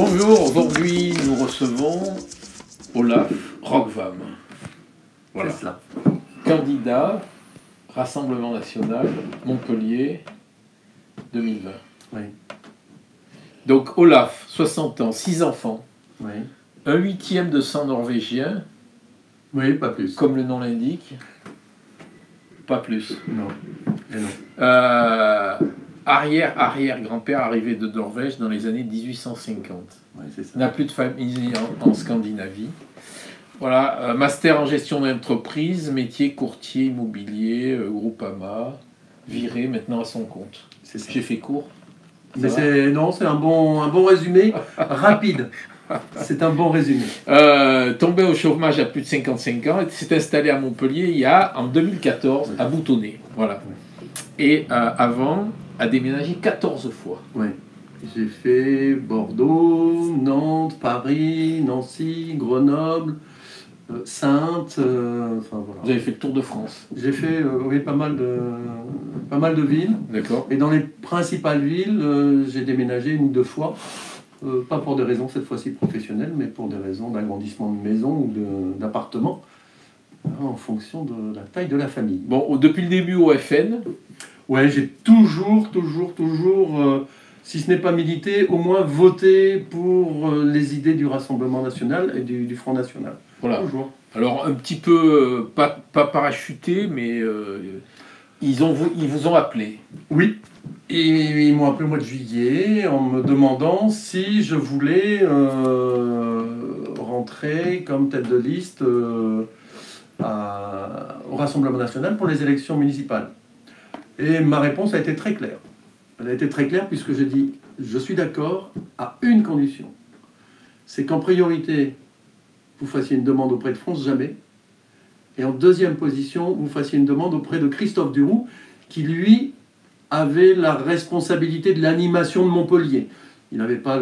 Bonjour, aujourd'hui nous recevons Olaf Rockvam. Voilà. C'est cela. Candidat, Rassemblement National, Montpellier, 2020. Oui. Donc Olaf, 60 ans, 6 enfants, Oui. un huitième de sang norvégien, Oui, pas plus. comme le nom l'indique, pas plus. Non. Et non. Arrière-arrière-grand-père arrivé de Norvège dans les années 1850. Oui, c'est ça. N'a plus de famille en Scandinavie. Voilà, master en gestion d'entreprise, métier courtier immobilier, Groupama, viré maintenant à son compte. C'est ça. J'ai fait court. Ça Mais va c'est un bon résumé, rapide. C'est un bon résumé. Tombé au chômage à plus de 55 ans, il s'est installé à Montpellier en 2014 à Boutonnet. Voilà. Et avant, a déménagé 14 fois. Oui. J'ai fait Bordeaux, Nantes, Paris, Nancy, Grenoble, Saintes, enfin voilà. Vous avez fait le tour de France. J'ai fait oui, pas mal de villes. D'accord. Et dans les principales villes, j'ai déménagé une ou deux fois. Pas pour des raisons cette fois-ci professionnelles, mais pour des raisons d'agrandissement de maison ou d'appartement, en fonction de la taille de la famille. Bon, depuis le début au FN. Ouais, j'ai toujours, si ce n'est pas milité, au moins voté pour les idées du Rassemblement National et du Front National. Voilà. Toujours. Alors un petit peu, pas parachuté, mais ils vous ont appelé. Oui. Et ils m'ont appelé au mois de juillet en me demandant si je voulais rentrer comme tête de liste au Rassemblement National pour les élections municipales. Et ma réponse a été très claire. Elle a été très claire puisque j'ai dit je suis d'accord à une condition. C'est qu'en priorité, vous fassiez une demande auprès de France Jamais. Et en deuxième position, vous fassiez une demande auprès de Christophe Duroux, qui lui avait la responsabilité de l'animation de Montpellier. Il n'avait pas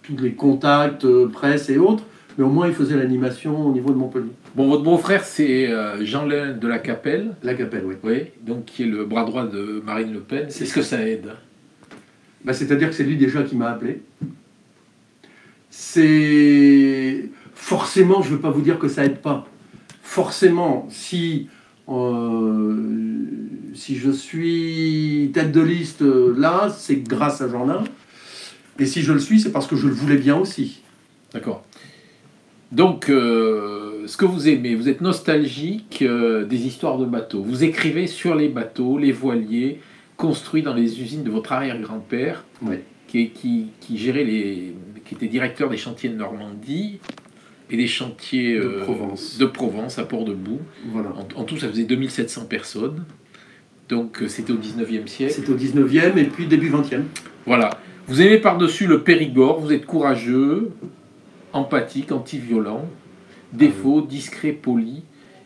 tous les contacts, presse et autres, mais au moins il faisait l'animation au niveau de Montpellier. Bon, votre beau-frère, c'est Jean-Léon de la Capelle. La Capelle, oui. Oui, donc qui est le bras droit de Marine Le Pen. Est-ce que ça aide? C'est-à-dire que c'est lui déjà qui m'a appelé. C'est... Forcément, je ne veux pas vous dire que ça aide pas. Forcément, si je suis tête de liste là, c'est grâce à Jean-Léon. Et si je le suis, c'est parce que je le voulais bien aussi. D'accord. Donc, ce que vous aimez, vous êtes nostalgique des histoires de bateaux. Vous écrivez sur les bateaux, les voiliers, construits dans les usines de votre arrière-grand-père, Oui. qui gérait qui était directeur des chantiers de Normandie et des chantiers de Provence à Port-de-Bouc. Voilà. En tout, ça faisait 2700 personnes. Donc, c'était au 19e siècle. C'était au 19e et puis début 20e. Voilà. Vous aimez par-dessus le Périgord, vous êtes courageux, empathique, anti-violent, défaut, discret, poli.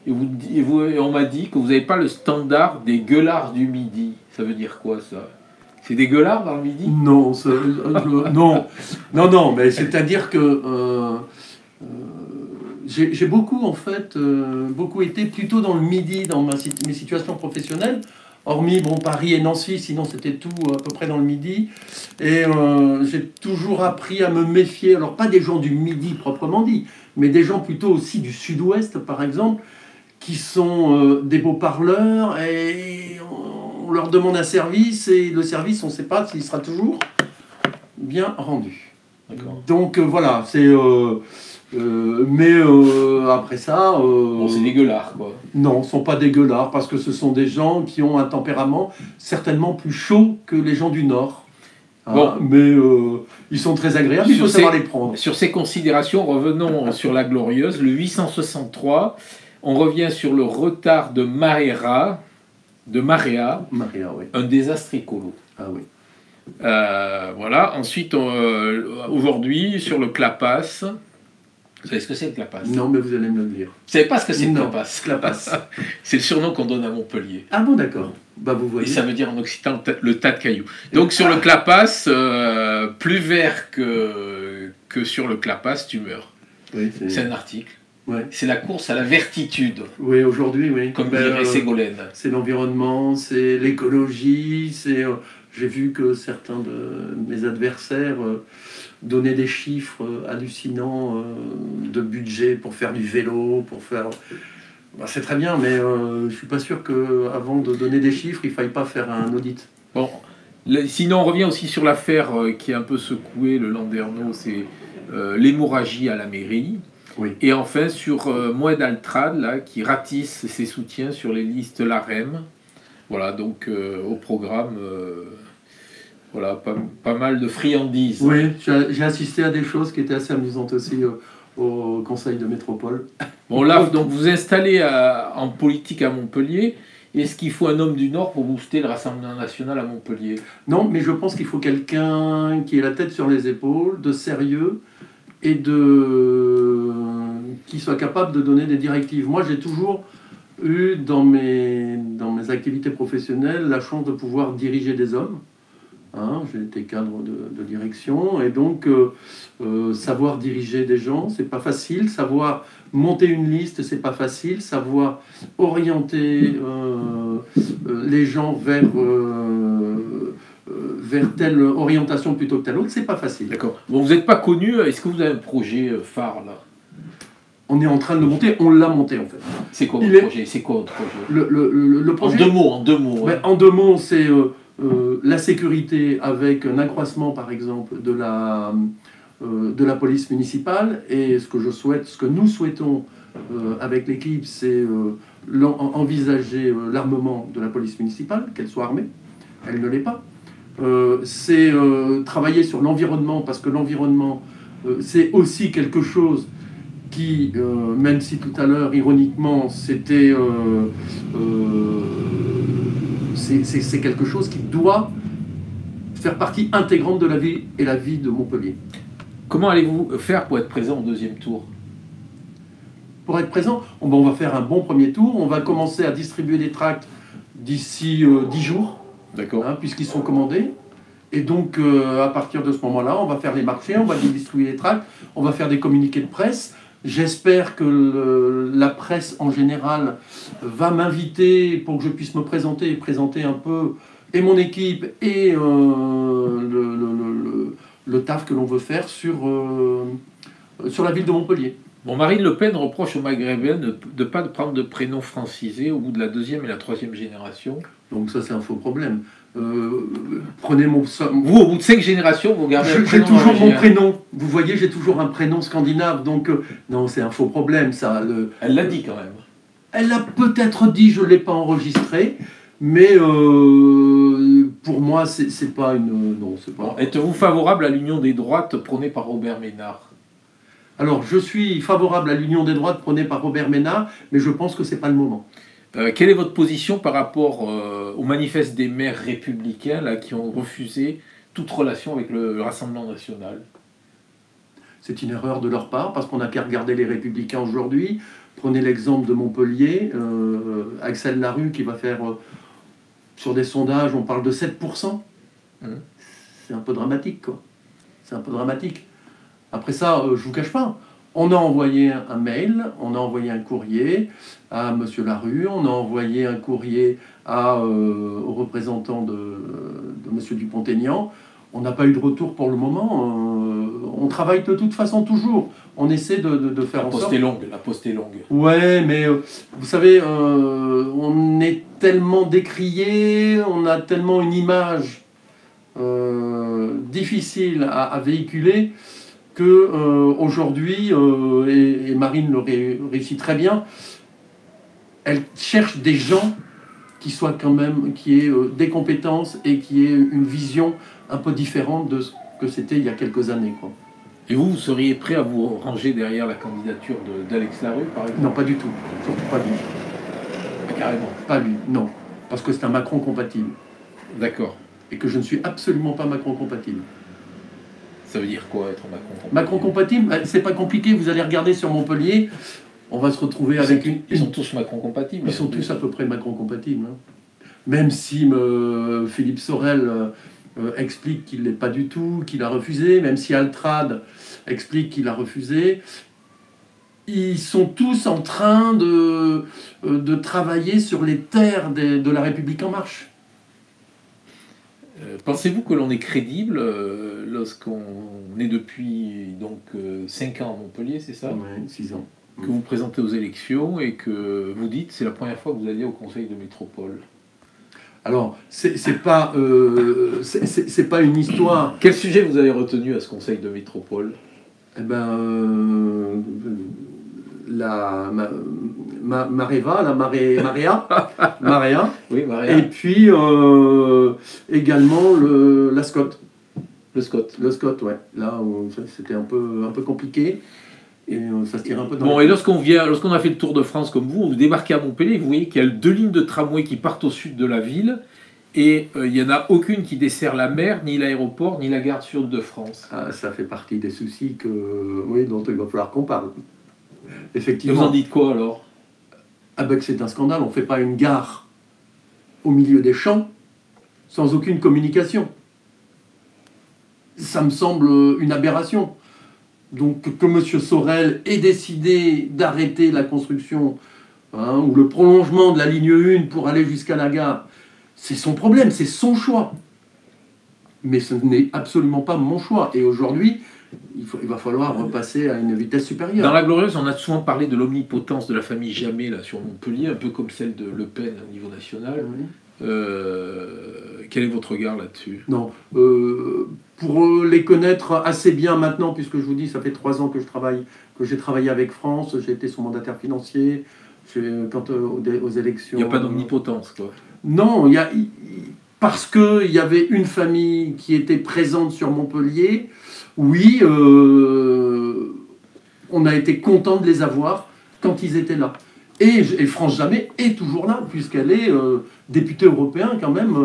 Et on m'a dit que vous n'avez pas le standard des gueulards du Midi. Ça veut dire quoi, ça? C'est des gueulards dans le Midi? Non, non, mais c'est-à-dire que j'ai beaucoup, en fait, beaucoup été plutôt dans le Midi, dans mes situations professionnelles, hormis Paris et Nancy, sinon c'était tout à peu près dans le Midi. Et j'ai toujours appris à me méfier, alors pas des gens du Midi proprement dit, mais des gens plutôt aussi du Sud-Ouest, par exemple, qui sont des beaux parleurs, et on leur demande un service, et le service, on ne sait pas s'il sera toujours bien rendu. D'accord. Donc voilà, c'est... mais après ça... Bon, c'est des gueulards, quoi. Non, ce ne sont pas des gueulards, parce que ce sont des gens qui ont un tempérament certainement plus chaud que les gens du Nord. Bon. Mais ils sont très agréables, il faut savoir les prendre. Sur ces considérations, revenons sur la Glorieuse. Le 863, on revient sur le retard de Marea, oui. un désastre écolo. Ah oui. Voilà. Ensuite, aujourd'hui, sur le Clapas. Vous savez ce que c'est le Clapas? Non, mais vous allez me le dire. Vous ne savez pas ce que c'est le Non, Clapas? Clapas. C'est le surnom qu'on donne à Montpellier. Ah bon, d'accord. Bah, vous Et voyez. ça veut dire en occitan le tas de cailloux. Donc sur le Clapas, plus vert que sur le Clapas, tu meurs. Oui, C'est un article. Ouais. C'est la course à la vertitude, Oui, aujourd'hui, oui. comme dirait Ségolène. C'est l'environnement, c'est l'écologie, c'est... J'ai vu que certains de mes adversaires donnaient des chiffres hallucinants de budget pour faire du vélo, pour faire... Bah, c'est très bien, mais je ne suis pas sûr qu'avant de donner des chiffres, il ne faille pas faire un audit. Bon, sinon on revient aussi sur l'affaire qui a un peu secoué le Landerneau, c'est l'hémorragie à la mairie. Oui. Et enfin sur Moed Altrad, là, qui ratisse ses soutiens sur les listes LAREM. Voilà, donc au programme, voilà, pas mal de friandises. Oui, j'ai assisté à des choses qui étaient assez amusantes aussi au Conseil de métropole. Bon là, donc vous installez en politique à Montpellier. Est-ce qu'il faut un homme du Nord pour booster le Rassemblement national à Montpellier? Non, mais je pense qu'il faut quelqu'un qui ait la tête sur les épaules, de sérieux, et qui soit capable de donner des directives. Moi, j'ai toujours eu dans mes activités professionnelles la chance de pouvoir diriger des hommes. Hein, j'ai été cadre de direction, et donc savoir diriger des gens, c'est pas facile. Savoir monter une liste, c'est pas facile. Savoir orienter les gens vers telle orientation plutôt que telle autre, c'est pas facile. D'accord. Bon, vous n'êtes pas connu. Est-ce que vous avez un projet phare là? On est en train de le monter, on l'a monté en fait. C'est quoi votre projet? C'est quoi votre projet? Le projet, en deux mots. Ben, en deux mots, c'est la sécurité avec un accroissement, par exemple, de la police municipale. Et ce que nous souhaitons avec l'équipe, c'est envisager l'armement de la police municipale, qu'elle soit armée. Elle ne l'est pas. C'est travailler sur l'environnement, parce que l'environnement, c'est aussi quelque chose qui, même si tout à l'heure, ironiquement, c'était... c'est quelque chose qui doit faire partie intégrante de la vie et la vie de Montpellier. Comment allez-vous faire pour être présent au deuxième tour? Pour être présent, on va faire un bon premier tour. On va commencer à distribuer des tracts d'ici 10 jours, hein, puisqu'ils sont commandés. Et donc, à partir de ce moment-là, on va faire les marchés, on va distribuer les tracts, on va faire des communiqués de presse. J'espère que la presse en général va m'inviter pour que je puisse me présenter et présenter un peu et mon équipe et le taf que l'on veut faire sur la ville de Montpellier. Bon, Marine Le Pen reproche aux Maghrébins de ne pas prendre de prénoms francisés au bout de la deuxième et la troisième génération. Donc ça, c'est un faux problème. Prenez mon... Vous, au bout de 5 générations, vous gardez un prénom. J'ai toujours mon prénom. Vous voyez, j'ai toujours un prénom scandinave. Donc, non, c'est un faux problème, ça. Elle l'a dit quand même. Elle l'a peut-être dit, je ne l'ai pas enregistré. Mais pour moi, c'est pas une... Non, c'est pas... Êtes-vous favorable à l'union des droites prônée par Robert Ménard? Alors, je suis favorable à l'union des droites prônée par Robert Ménard, mais je pense que ce n'est pas le moment. Quelle est votre position par rapport au manifeste des maires républicains là, qui ont refusé toute relation avec le Rassemblement national? C'est une erreur de leur part, parce qu'on n'a qu'à regarder les Républicains aujourd'hui. Prenez l'exemple de Montpellier, Axel Larue qui va faire, sur des sondages, on parle de 7%. C'est un peu dramatique, quoi. C'est un peu dramatique. Après ça, je ne vous cache pas, on a envoyé un mail, on a envoyé un courrier à M. Larue, on a envoyé un courrier aux représentants de M. Dupont-Aignan. On n'a pas eu de retour pour le moment. On travaille de toute façon toujours. On essaie de faire en sorte... La poste est longue. Ouais, mais vous savez, on est tellement décrié, on a tellement une image difficile à véhiculer que aujourd'hui, et Marine le réussit très bien, elle cherche des gens qui soient quand même, qui aient des compétences et qui aient une vision un peu différente de ce que c'était il y a quelques années, quoi. Et vous seriez prêt à vous ranger derrière la candidature d'Alex Larue, par exemple? Non, pas du tout. Surtout pas lui. Carrément. Pas lui, non. Parce que c'est un Macron compatible. D'accord. Et que je ne suis absolument pas Macron compatible. Ça veut dire quoi, être Macron compatible? Macron compatible, c'est pas compliqué. Vous allez regarder sur Montpellier, on va se retrouver avec une... Ils sont tous Macron compatibles. Ils sont tous à peu près Macron compatibles. Hein. Même si Philippe Sorel explique qu'il ne l'est pas du tout, qu'il a refusé, même si Altrad explique qu'il a refusé, ils sont tous en train de travailler sur les terres de la République En Marche. Pensez-vous que l'on est crédible lorsqu'on est depuis donc 5 ans à Montpellier, c'est ça? Ouais, 6 ans. Que vous présentez aux élections et que vous dites c'est la première fois que vous alliez au conseil de métropole. Alors, c'est pas une histoire. Quel sujet vous avez retenu à ce conseil de métropole? Eh ben, la Mareva, Marea, Oui, et Maria. puis également la Scott. Le Scott. Le Scott, ouais. Là, c'était un peu compliqué et ça se tirait un peu dans Bon, les- et lorsqu'on a fait le tour de France comme vous débarquez à Montpellier, vous voyez qu'il y a 2 lignes de tramway qui partent au sud de la ville et il n'y en a aucune qui dessert la mer, ni l'aéroport, ni la gare sud de France. Ah, ça fait partie des soucis oui, dont il va falloir qu'on parle. Et vous en Effectivement. dites quoi alors? Ah ben que c'est un scandale, on ne fait pas une gare au milieu des champs sans aucune communication. Ça me semble une aberration. Donc que M. Sorel ait décidé d'arrêter la construction ou le prolongement de la ligne 1 pour aller jusqu'à la gare, c'est son problème, c'est son choix. Mais ce n'est absolument pas mon choix. Et aujourd'hui, il va falloir repasser à une vitesse supérieure. Dans la Glorieuse, on a souvent parlé de l'omnipotence de la famille Jamet là, sur Montpellier, un peu comme celle de Le Pen au niveau national. Oui. Quel est votre regard là-dessus? Non. Pour les connaître assez bien maintenant, puisque je vous dis, ça fait 3 ans que j'ai travaillé avec France, j'ai été son mandataire financier, aux élections. Il n'y a pas d'omnipotence, quoi. Non, parce qu'il y avait une famille qui était présente sur Montpellier, oui, on a été content de les avoir quand ils étaient là. Et France Jamet est toujours là, puisqu'elle est députée européenne quand même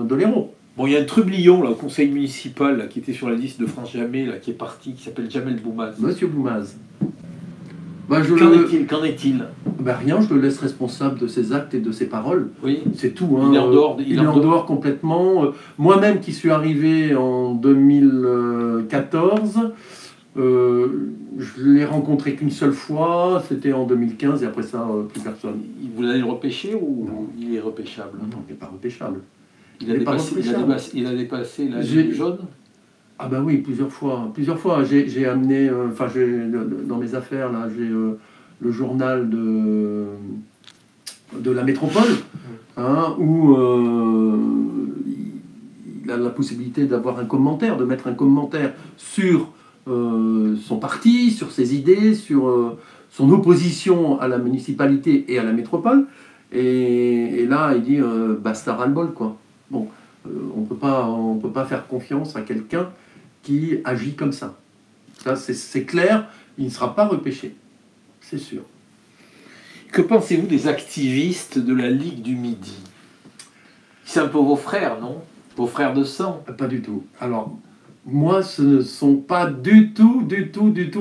de l'Hérault. Bon, il y a un trublion là, au conseil municipal là, qui était sur la liste de France Jamet, là, qui est parti, qui s'appelle Jamel Boumaz. Monsieur Boumaz. Qu'en est-il? Rien, je le laisse responsable de ses actes et de ses paroles. Oui. C'est tout. Hein. Il est en dehors. Il est en dehors complètement. Moi-même qui suis arrivé en 2014, je l'ai rencontré qu'une seule fois, c'était en 2015, et après ça, plus personne. Vous allez le repêcher ou Non. il est repêchable? Non, il n'est pas repêchable. Il a dépassé la J'ai- ligne jaune? Ah bah oui, plusieurs fois. J'ai amené, dans mes affaires, là, j'ai le journal de la métropole, où il a la possibilité d'avoir un commentaire, de mettre un commentaire sur son parti, sur ses idées, sur son opposition à la municipalité et à la métropole. Et là, il dit basta ras-le-bol, quoi. Bon, on peut pas faire confiance à quelqu'un qui agit comme ça. Ça, c'est clair, il ne sera pas repêché, c'est sûr. Que pensez-vous des activistes de la Ligue du Midi? C'est un peu vos frères, non? Vos frères de sang? Pas du tout. Alors, moi, ce ne sont pas du tout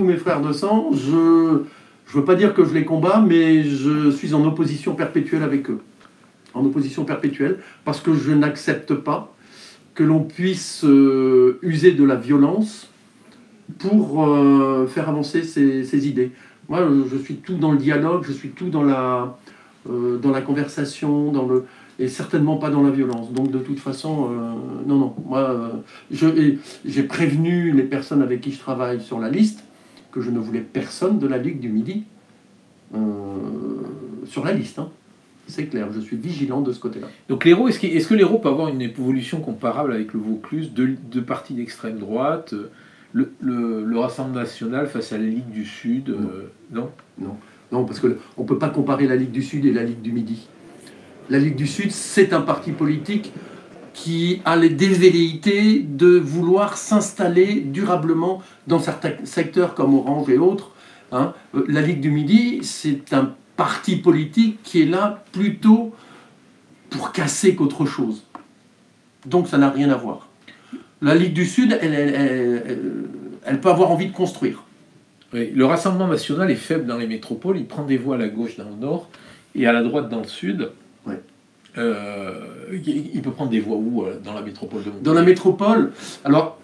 mes frères de sang. Je ne veux pas dire que je les combats, mais je suis en opposition perpétuelle avec eux. En opposition perpétuelle, parce que je n'accepte pas que l'on puisse user de la violence pour faire avancer ses idées. Moi, je suis tout dans le dialogue, je suis tout dans la conversation, et certainement pas dans la violence. Donc de toute façon, non. Moi, j'ai prévenu les personnes avec qui je travaille sur la liste que je ne voulais personne de la Ligue du Midi sur la liste. Hein. C'est clair, je suis vigilant de ce côté-là. Donc l'Hérault, est-ce que l'Hérault peut avoir une évolution comparable avec le Vaucluse, deux partis d'extrême droite, le Rassemblement national face à la Ligue du Sud, non? Non, parce qu'on ne peut pas comparer la Ligue du Sud et la Ligue du Midi. La Ligue du Sud, c'est un parti politique qui a les dévelléités de vouloir s'installer durablement dans certains secteurs comme Orange et autres. Hein. La Ligue du Midi, c'est un parti politique qui est là plutôt pour casser qu'autre chose. Donc ça n'a rien à voir. La Ligue du Sud, elle peut avoir envie de construire. Oui, le Rassemblement national est faible dans les métropoles, il prend des voix à la gauche dans le nord et à la droite dans le sud. Ouais. Il peut prendre des voix où dans la métropole de Montpellier? Dans la métropole, alors,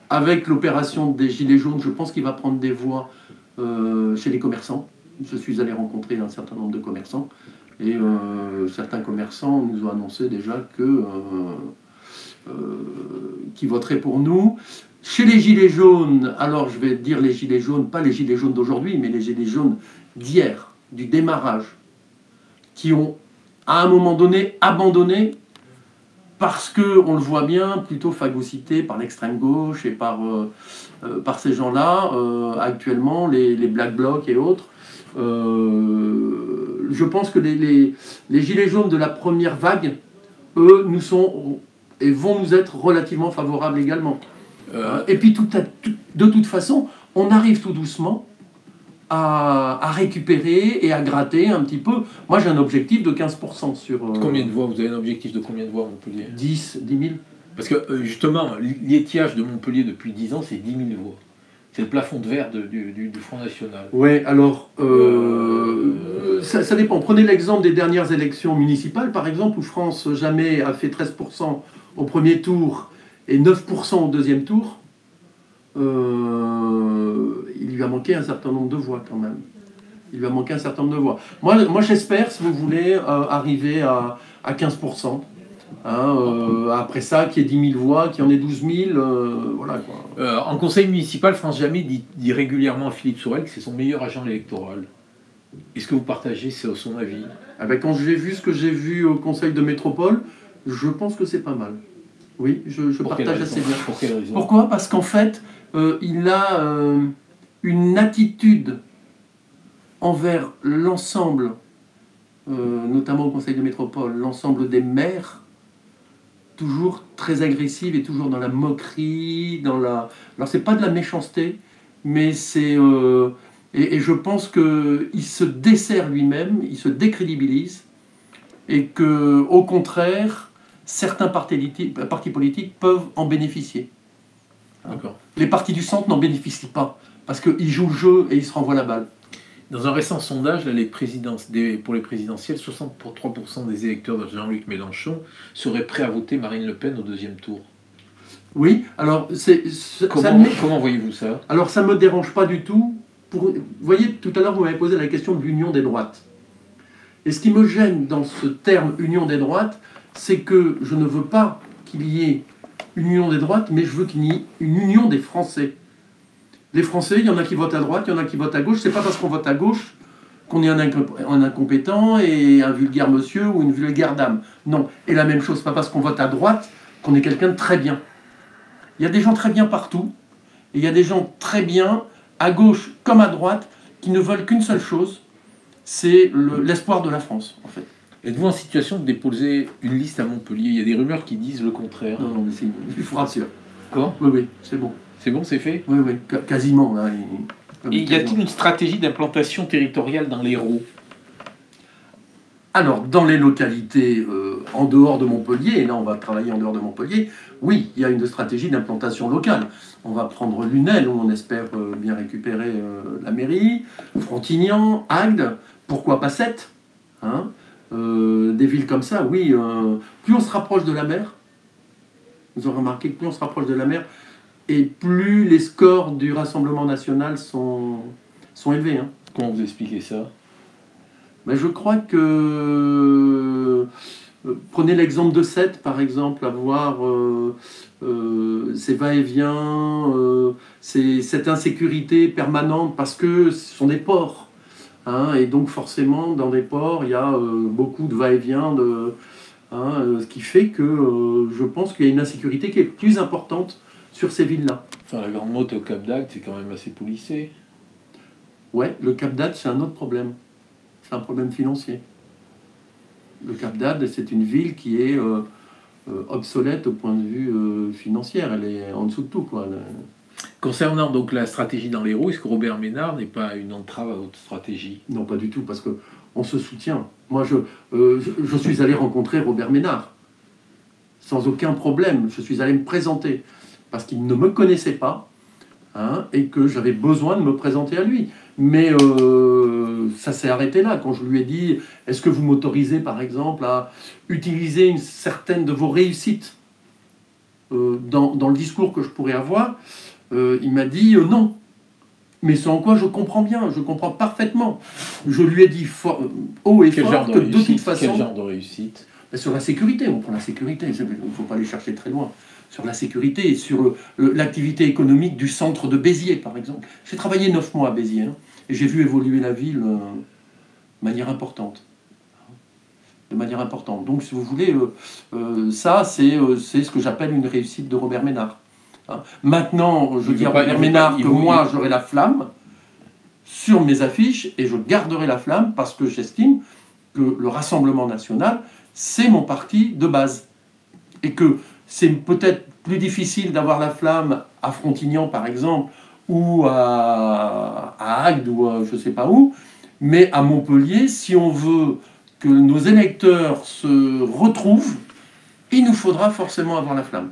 avec l'opération des Gilets jaunes, je pense qu'il va prendre des voix chez les commerçants. Je suis allé rencontrer un certain nombre de commerçants. Et certains commerçants nous ont annoncé déjà que qui voteraient pour nous. Chez les Gilets jaunes, alors je vais dire les Gilets jaunes, pas les Gilets jaunes d'aujourd'hui, mais les Gilets jaunes d'hier, du démarrage, qui ont à un moment donné abandonné parce que, on le voit bien, plutôt phagocytés par l'extrême gauche et par ces gens-là, actuellement, les Black Blocs et autres. Je pense que les Gilets jaunes de la première vague, eux, nous sont et vont nous être relativement favorables également. Et puis, de toute façon, on arrive tout doucement à récupérer et à gratter un petit peu. Moi, j'ai un objectif de 15% sur... Combien de voix? Vous avez un objectif de combien de voix à Montpellier? 10 000. Parce que, justement, l'étiage de Montpellier depuis 10 ans, c'est 10 000 voix. C'est le plafond de verre du Front National. Oui, alors, ça dépend. Prenez l'exemple des dernières élections municipales, par exemple, où France jamais a fait 13% au premier tour et 9% au deuxième tour. Il lui a manqué un certain nombre de voix quand même. Il lui a manqué un certain nombre de voix. Moi j'espère, si vous voulez, arriver à 15%. Après ça, qu'il y ait 10 000 voix, qu'il y en ait 12 000, voilà quoi. En conseil municipal, France Jamais dit régulièrement à Philippe Sorel que c'est son meilleur agent électoral. Est-ce que vous partagez son avis? Quand j'ai vu ce que j'ai vu au conseil de métropole, je pense que c'est pas mal. Oui, je partage assez bien. Pour quelle raison? Pourquoi? Parce qu'en fait, il a une attitude envers l'ensemble, notamment au conseil de métropole, l'ensemble des maires, toujours très agressive et toujours dans la moquerie, Alors c'est pas de la méchanceté, mais c'est... et je pense qu'il se dessert lui-même, il se décrédibilise, et que, au contraire, certains partis politiques peuvent en bénéficier. Les partis du centre n'en bénéficient pas, parce qu'ils jouent le jeu et ils se renvoient la balle. Dans un récent sondage, là, pour les présidentielles, 63% des électeurs de Jean-Luc Mélenchon seraient prêts à voter Marine Le Pen au deuxième tour. Oui, alors... Comment voyez-vous ça? Alors ça ne me dérange pas du tout. Vous voyez, tout à l'heure, vous m'avez posé la question de l'union des droites. Et ce qui me gêne dans ce terme union des droites, c'est que je ne veux pas qu'il y ait une union des droites, mais je veux qu'il y ait une union des Français. Les Français, il y en a qui votent à droite, il y en a qui votent à gauche. C'est pas parce qu'on vote à gauche qu'on est un incompétent et un vulgaire monsieur ou une vulgaire dame. Non. Et la même chose, c'est pas parce qu'on vote à droite qu'on est quelqu'un de très bien. Il y a des gens très bien partout, et il y a des gens très bien, à gauche comme à droite, qui ne veulent qu'une seule chose, c'est l'espoir de la France, en fait. Êtes-vous en situation de déposer une liste à Montpellier? Il y a des rumeurs qui disent le contraire. Non, mais il faut rassurer. Quoi? Oui, c'est bon. C'est bon, c'est fait? Oui, quasiment. Là, et y a-t-il une stratégie d'implantation territoriale dans l'Hérault? Alors, dans les localités en dehors de Montpellier, et là on va travailler en dehors de Montpellier, oui, il y a une stratégie d'implantation locale. On va prendre Lunel, où on espère bien récupérer la mairie, Frontignan, Agde, pourquoi pas Sète, des villes comme ça, oui. Plus on se rapproche de la mer, vous aurez remarqué que plus on se rapproche de la mer, et plus les scores du Rassemblement national sont élevés. Comment vous expliquez ça? Mais je crois que... prenez l'exemple de Sète, par exemple, avoir ces va-et-vient, cette insécurité permanente, parce que ce sont des ports. Et donc forcément, dans des ports, il y a beaucoup de va-et-vient, ce qui fait que je pense qu'il y a une insécurité qui est plus importante sur ces villes-là. Enfin, la Grande Motte au Cap d'Agde, c'est quand même assez policé. Ouais, le Cap d'Agde, c'est un autre problème. C'est un problème financier. Le Cap d'Agde, c'est une ville qui est obsolète au point de vue financier. Elle est en dessous de tout, quoi. Concernant donc la stratégie dans l'Hérault, est-ce que Robert Ménard n'est pas une entrave à votre stratégie? Non, pas du tout, parce qu'on se soutient. Moi, je suis allé rencontrer Robert Ménard, sans aucun problème. Je suis allé me présenter, parce qu'il ne me connaissait pas, et que j'avais besoin de me présenter à lui. Mais ça s'est arrêté là, quand je lui ai dit « Est-ce que vous m'autorisez, par exemple, à utiliser une certaine de vos réussites dans le discours que je pourrais avoir ?» Il m'a dit « Non, Mais sans quoi je comprends bien, je comprends parfaitement. Je lui ai dit haut et fort que de toute façon... Quel genre de réussite? Sur la sécurité, on prend la sécurité, il ne faut pas aller chercher très loin. Sur la sécurité, sur l'activité économique du centre de Béziers, par exemple. J'ai travaillé 9 mois à Béziers, hein, et j'ai vu évoluer la ville de manière importante. De manière importante. Donc, si vous voulez, ça, c'est ce que j'appelle une réussite de Robert Ménard. Hein. Maintenant, je dis à Robert Ménard que moi, j'aurai la flamme sur mes affiches, et je garderai la flamme parce que j'estime que le Rassemblement national, c'est mon parti de base. Et que c'est peut-être plus difficile d'avoir la flamme à Frontignan, par exemple, ou à Agde, ou à je ne sais pas où, mais à Montpellier, si on veut que nos électeurs se retrouvent, il nous faudra forcément avoir la flamme.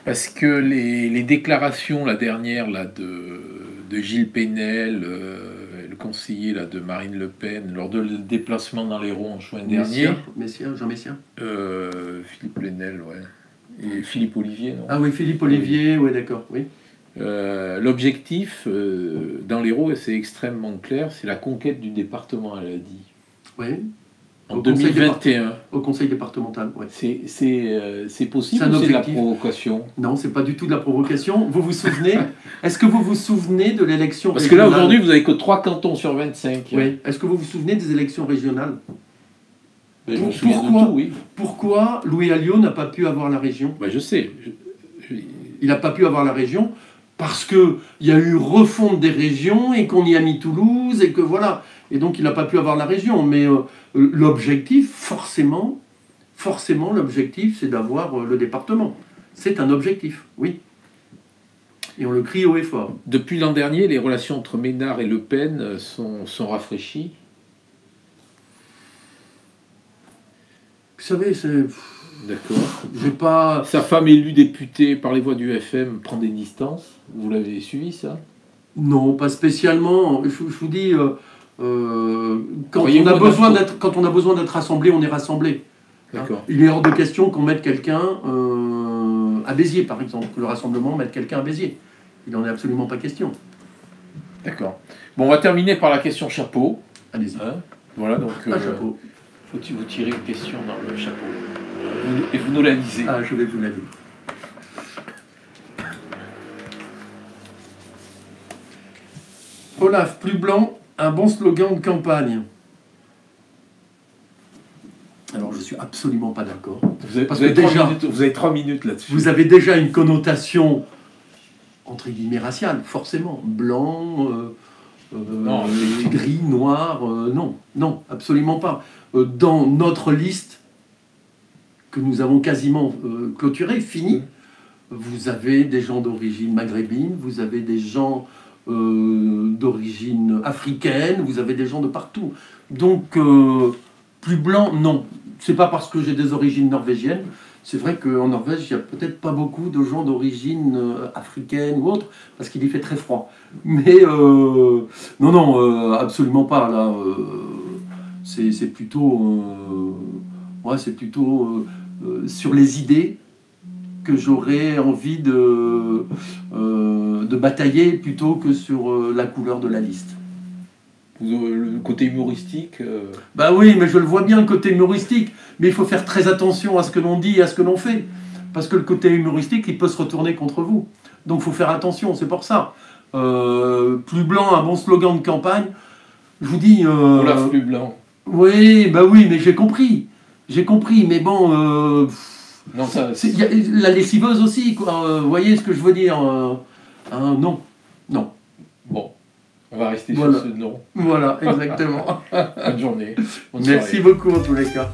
Parce que les déclarations, la dernière là, de Gilles Pénel, le conseiller là, de Marine Le Pen, lors de le déplacement dans l'Hérault en juin dernier... Jean Messien Philippe Plenel, ouais. Et Philippe Olivier, non? Ah oui, Philippe Olivier, oui, d'accord, oui. L'objectif, dans l'Hérault, et c'est extrêmement clair, c'est la conquête du département, elle a dit. Oui. En 2021. Au conseil départemental, oui. C'est possible ou c'est de la provocation? Non, c'est pas du tout de la provocation. Vous vous souvenez? Est-ce que vous vous souvenez de l'élection régionale? Parce que là, aujourd'hui, vous n'avez que 3 cantons sur 25. Oui. Est-ce que vous vous souvenez des élections régionales? Pourquoi Louis Alliot n'a pas pu avoir la région? Je sais. Il n'a pas pu avoir la région parce qu'il y a eu refonte des régions et qu'on y a mis Toulouse et que voilà. Et donc il n'a pas pu avoir la région. Mais l'objectif, forcément, l'objectif, c'est d'avoir le département. C'est un objectif, oui. Et on le crie haut et fort. Depuis l'an dernier, les relations entre Ménard et Le Pen sont rafraîchies. Vous savez, c'est... D'accord. J'ai pas... Sa femme élue députée par les voix du FM prend des distances. Vous l'avez suivi, ça? Non, pas spécialement. Je vous dis, quand on a besoin d'être rassemblé, on est rassemblé. D'accord. Il est hors de question qu'on mette quelqu'un à Béziers, par exemple. Que le rassemblement mette quelqu'un à Béziers. Il n'en est absolument pas question. D'accord. Bon, on va terminer par la question chapeau. Allez-y. Voilà, donc... chapeau. Faut-il vous tirer une question dans le chapeau et vous nous la lisez. Ah, je vais vous la lire. Olaf Plublanc, un bon slogan de campagne. Alors, je suis absolument pas d'accord. Vous avez 3 minutes là-dessus. Vous avez déjà une connotation, entre guillemets, raciale, forcément. Blanc, gris, noir, non, absolument pas. Dans notre liste, que nous avons quasiment clôturée, finie, vous avez des gens d'origine maghrébine, vous avez des gens d'origine africaine, vous avez des gens de partout. Donc, plus blanc, non. C'est pas parce que j'ai des origines norvégiennes. C'est vrai qu'en Norvège, il n'y a peut-être pas beaucoup de gens d'origine africaine ou autre, parce qu'il y fait très froid. Mais non, absolument pas. Là, c'est plutôt, sur les idées que j'aurais envie de batailler plutôt que sur la couleur de la liste. Le côté humoristique Bah oui, mais je le vois bien, le côté humoristique. Mais il faut faire très attention à ce que l'on dit et à ce que l'on fait. Parce que le côté humoristique, il peut se retourner contre vous. Donc il faut faire attention, c'est pour ça. Plus blanc, un bon slogan de campagne. Je vous dis... Olaf plus blanc. Oui, mais j'ai compris. Mais bon... non, ça... y a la lessiveuse aussi, quoi. Vous voyez ce que je veux dire non. Bon. On va rester sur ce nom. Voilà, exactement. Bonne journée. Merci beaucoup en tous les cas.